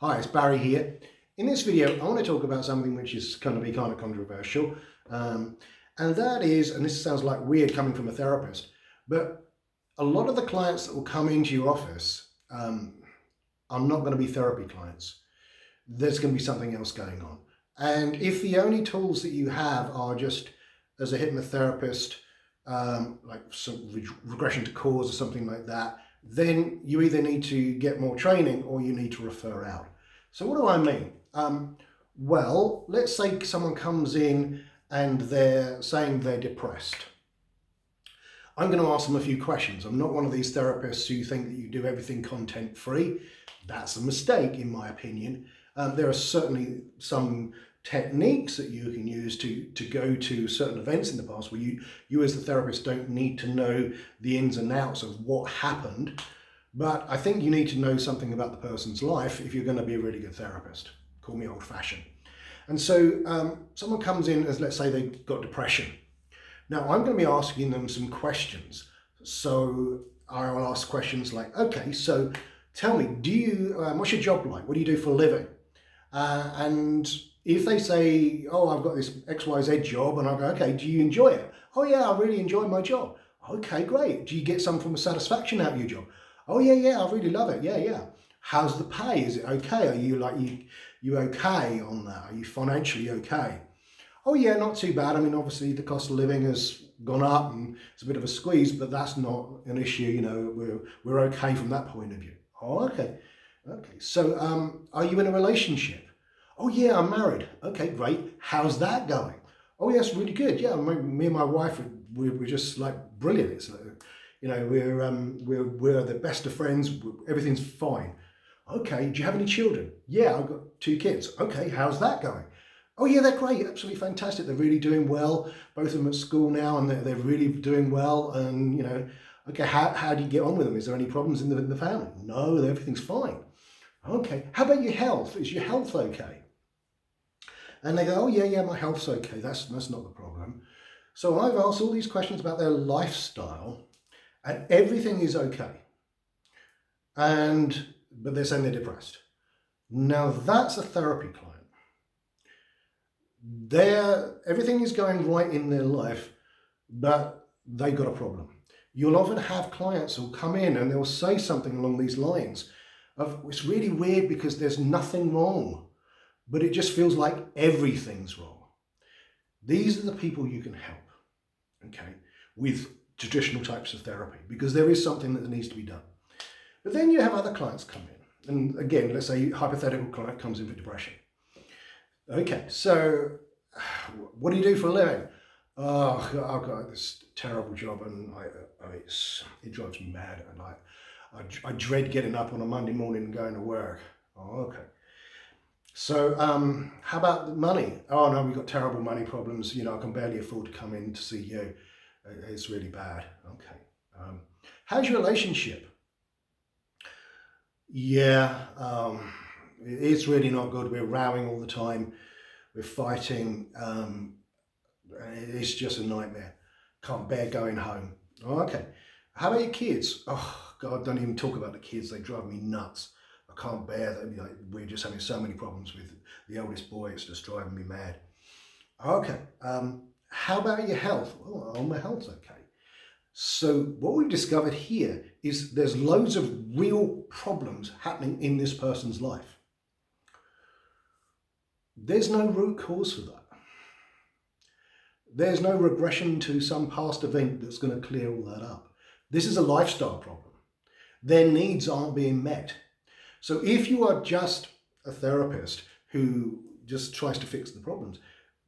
Hi, it's Barry here. In this video, I want to talk about something which is going to be kind of controversial. And that is, and this sounds like weird coming from a therapist, but a lot of the clients that will come into your office are not going to be therapy clients. There's going to be something else going on. And if the only tools that you have are just as a hypnotherapist, like some regression to cause or something like that, then you either need to get more training or you need to refer out. So what do I mean? Well, let's say someone comes in and they're saying they're depressed. I'm going to ask them a few questions. I'm not one of these therapists who think that you do everything content free. That's a mistake, in my opinion. There are certainly some techniques that you can use to go to certain events in the past where you as the therapist don't need to know the ins and outs of what happened. But I think you need to know something about the person's life if you're going to be a really good therapist. Call me old-fashioned. And so someone comes in as, let's say, they've got depression. Now, I'm going to be asking them some questions. So I will ask questions like, okay, so tell me, what's your job like? What do you do for a living? And if they say, oh, I've got this XYZ job, and I go, okay, do you enjoy it? Oh yeah, I really enjoy my job. Okay, great. Do you get some form of satisfaction out of your job? Oh yeah, I really love it. Yeah. How's the pay? Is it okay? Are you okay on that? Are you financially okay? Oh yeah, not too bad. I mean, obviously the cost of living has gone up and it's a bit of a squeeze, but that's not an issue. You know, we're okay from that point of view. Oh, okay. So, are you in a relationship? Oh yeah, I'm married. Okay, great. How's that going? Oh yes, really good. Yeah, me and my wife, we're just like brilliant. It's you know, we're the best of friends. Everything's fine. Okay. Do you have any children? Yeah, I've got 2 kids. Okay, how's that going? Oh yeah, they're great. Absolutely fantastic. They're really doing well. Both of them at school now, and they're really doing well. And you know, okay, how do you get on with them? Is there any problems in the family? No, everything's fine. Okay. How about your health? Is your health okay? And they go, oh yeah, my health's okay. That's not the problem. So I've asked all these questions about their lifestyle, and everything is okay. But they're saying they're depressed. Now that's a therapy client. Everything is going right in their life, but they got a problem. You'll often have clients who'll come in and they'll say something along these lines of, it's really weird because there's nothing wrong, but it just feels like everything's wrong. These are the people you can help, okay, with traditional types of therapy, because there is something that needs to be done. But then you have other clients come in. And again, let's say a hypothetical client comes in for depression. Okay, so what do you do for a living? Oh, I've got this terrible job and it drives me mad. And I dread getting up on a Monday morning and going to work. Oh, okay. So how about the money? Oh no, we've got terrible money problems. You know, I can barely afford to come in to see you. It's really bad. Okay. How's your relationship? Yeah, it's really not good. We're rowing all the time. We're fighting. It's just a nightmare. Can't bear going home. Oh, okay. How about your kids? Oh, God, don't even talk about the kids. They drive me nuts. I can't bear that. Like, we're just having so many problems with the eldest boy. It's just driving me mad. Okay. How about your health? Oh, my health's okay. So what we've discovered here is there's loads of real problems happening in this person's life. There's no root cause for that. There's no regression to some past event that's going to clear all that up. This is a lifestyle problem. Their needs aren't being met. So if you are just a therapist who just tries to fix the problems,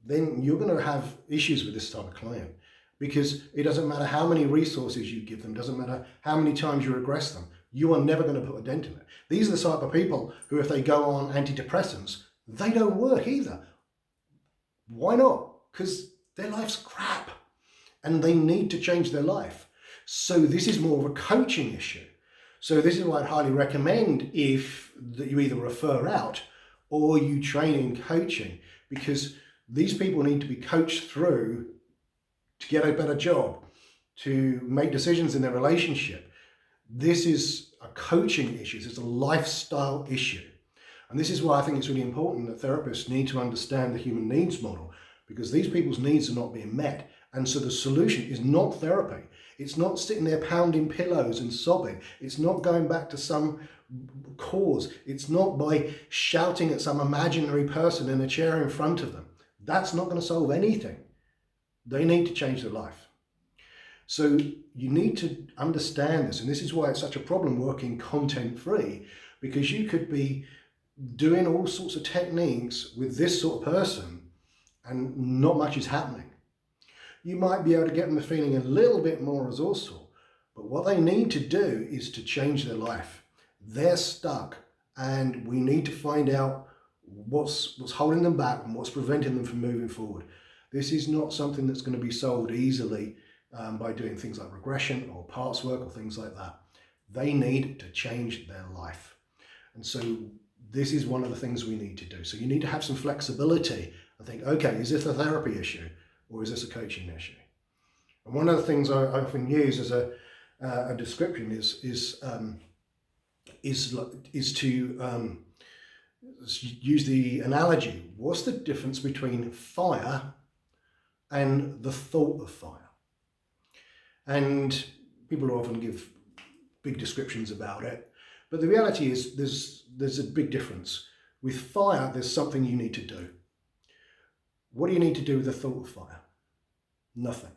then you're going to have issues with this type of client, because it doesn't matter how many resources you give them, doesn't matter how many times you regress them, you are never going to put a dent in it. These are the type of people who, if they go on antidepressants, they don't work either. Why not? Because their life's crap and they need to change their life. So this is more of a coaching issue. So this is why I'd highly recommend that you either refer out or you train in coaching, because these people need to be coached through to get a better job, to make decisions in their relationship. This is a coaching issue. It's a lifestyle issue. And this is why I think it's really important that therapists need to understand the human needs model, because these people's needs are not being met. And so the solution is not therapy. It's not sitting there pounding pillows and sobbing. It's not going back to some cause. It's not by shouting at some imaginary person in a chair in front of them. That's not going to solve anything. They need to change their life. So you need to understand this. And this is why it's such a problem working content free, because you could be doing all sorts of techniques with this sort of person and not much is happening. You might be able to get them feeling a little bit more resourceful, but what they need to do is to change their life. They're stuck, and we need to find out what's holding them back and what's preventing them from moving forward. This is not something that's going to be solved easily by doing things like regression or parts work or things like that. They need to change their life. And so this is one of the things we need to do. So you need to have some flexibility and think, okay, is this a therapy issue or is this a coaching issue? And one of the things I often use as a description is to use the analogy. What's the difference between fire and the thought of fire? And people often give big descriptions about it, but the reality is there's a big difference. With fire, there's something you need to do. What do you need to do with the thought of fire? Nothing.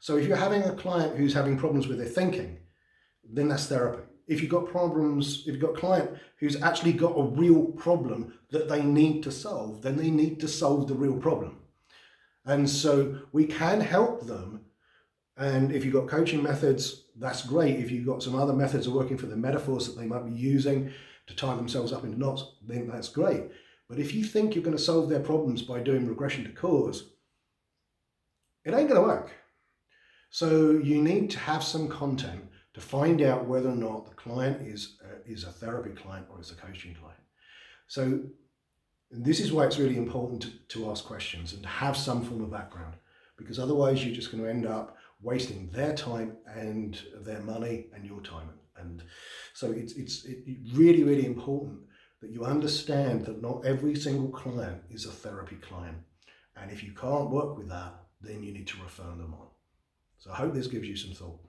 So if you're having a client who's having problems with their thinking, then that's therapy. If you've got problems, if you've got a client who's actually got a real problem that they need to solve, then they need to solve the real problem. And so we can help them. And if you've got coaching methods, that's great. If you've got some other methods of working for the metaphors that they might be using to tie themselves up into knots, then that's great. But if you think you're going to solve their problems by doing regression to cause, it ain't going to work. So you need to have some content to find out whether or not the client is a therapy client or is a coaching client. So this is why it's really important to ask questions and to have some form of background, because otherwise you're just going to end up wasting their time and their money and your time. And so it's really, really important that you understand that not every single client is a therapy client. And if you can't work with that, then you need to refer them on. So I hope this gives you some thought.